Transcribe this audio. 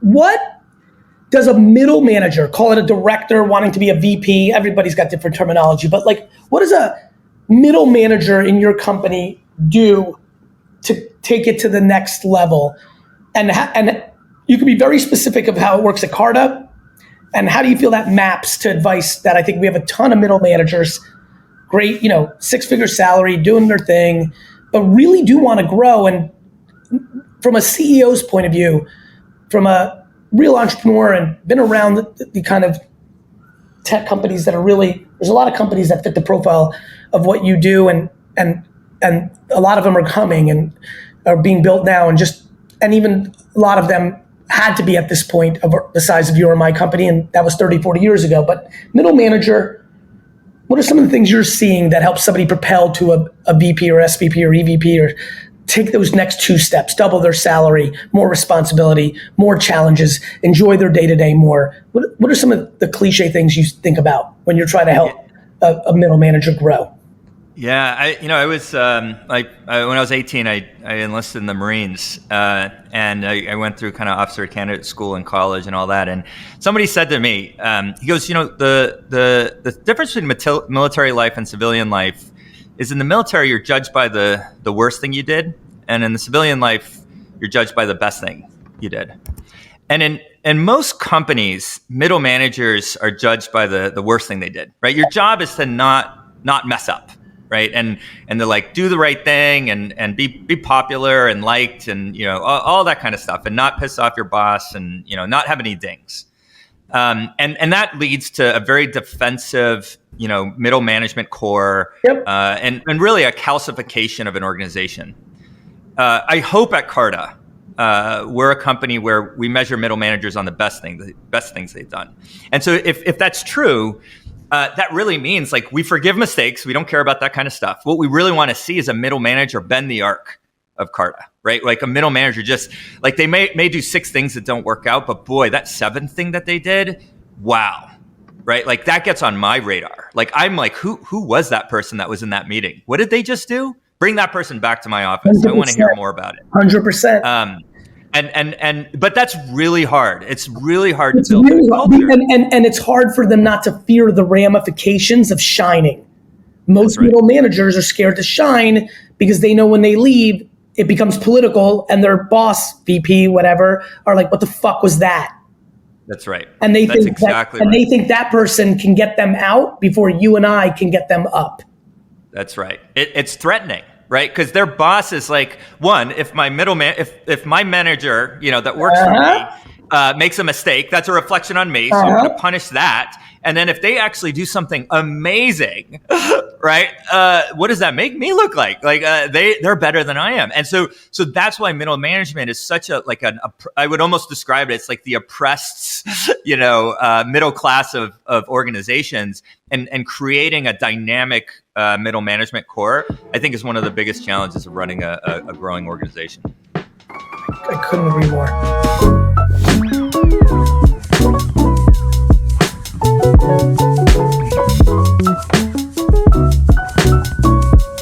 what does a middle manager, call it a director wanting to be a VP, everybody's got different terminology, but like, what does a middle manager in your company do to take it to the next level? And you can be very specific of how it works at Carta, and how do you feel that maps to advice that I think we have a ton of middle managers, great, 6-figure salary, doing their thing, but really do want to grow. And from a CEO's point of view, from a real entrepreneur and been around the kind of tech companies that are really, there's a lot of companies that fit the profile of what you do, and a lot of them are coming and are being built now, and even a lot of them had to be at this point of the size of your or my company, and that was 30, 40 years ago. But middle manager, what are some of the things you're seeing that helps somebody propel to a VP or SVP or EVP, or take those next 2 steps, double their salary, more responsibility, more challenges, enjoy their day-to-day more? What are some of the cliche things you think about when you're trying to help a middle manager grow? Yeah, I was when I was 18, I enlisted in the Marines, and I went through kind of officer candidate school in college and all that. And somebody said to me, he goes, the difference between military life and civilian life is in the military you're judged by the worst thing you did, and in the civilian life you're judged by the best thing you did. And in most companies, middle managers are judged by the worst thing they did. Right, your job is to not mess up. Right. And to like do the right thing and be popular and liked and, all that kind of stuff, and not piss off your boss and, not have any dings. And that leads to a very defensive, middle management core, yep. And really a calcification of an organization. I hope at Carta, we're a company where we measure middle managers on the best things they've done. And so if that's true, that really means like we forgive mistakes. We don't care about that kind of stuff. What we really want to see is a middle manager bend the arc of Carta, right? Like a middle manager just like they may do 6 things that don't work out, but boy, that 7th thing that they did, wow, right? Like that gets on my radar. Like I'm like, who was that person that was in that meeting? What did they just do? Bring that person back to my office. 100%. I want to hear more about it. 100%. But that's really hard. It's really hard to build a culture. And it's hard for them not to fear the ramifications of shining. Most middle managers are scared to shine because they know when they leave, it becomes political, and their boss, VP, whatever, are like, what the fuck was that? That's right. And they think they think that person can get them out before you and I can get them up. That's right. It's threatening. Right, because their boss is like, one, if my if my manager, that works for me, makes a mistake, that's a reflection on me. So I'm going to punish that. And then if they actually do something amazing, right, what does that make me look like? Like they're better than I am. And so that's why middle management is such I would almost describe it. It's like the oppressed, middle class of organizations, and creating a dynamic middle management core, I think, is one of the biggest challenges of running a growing organization. I couldn't agree more.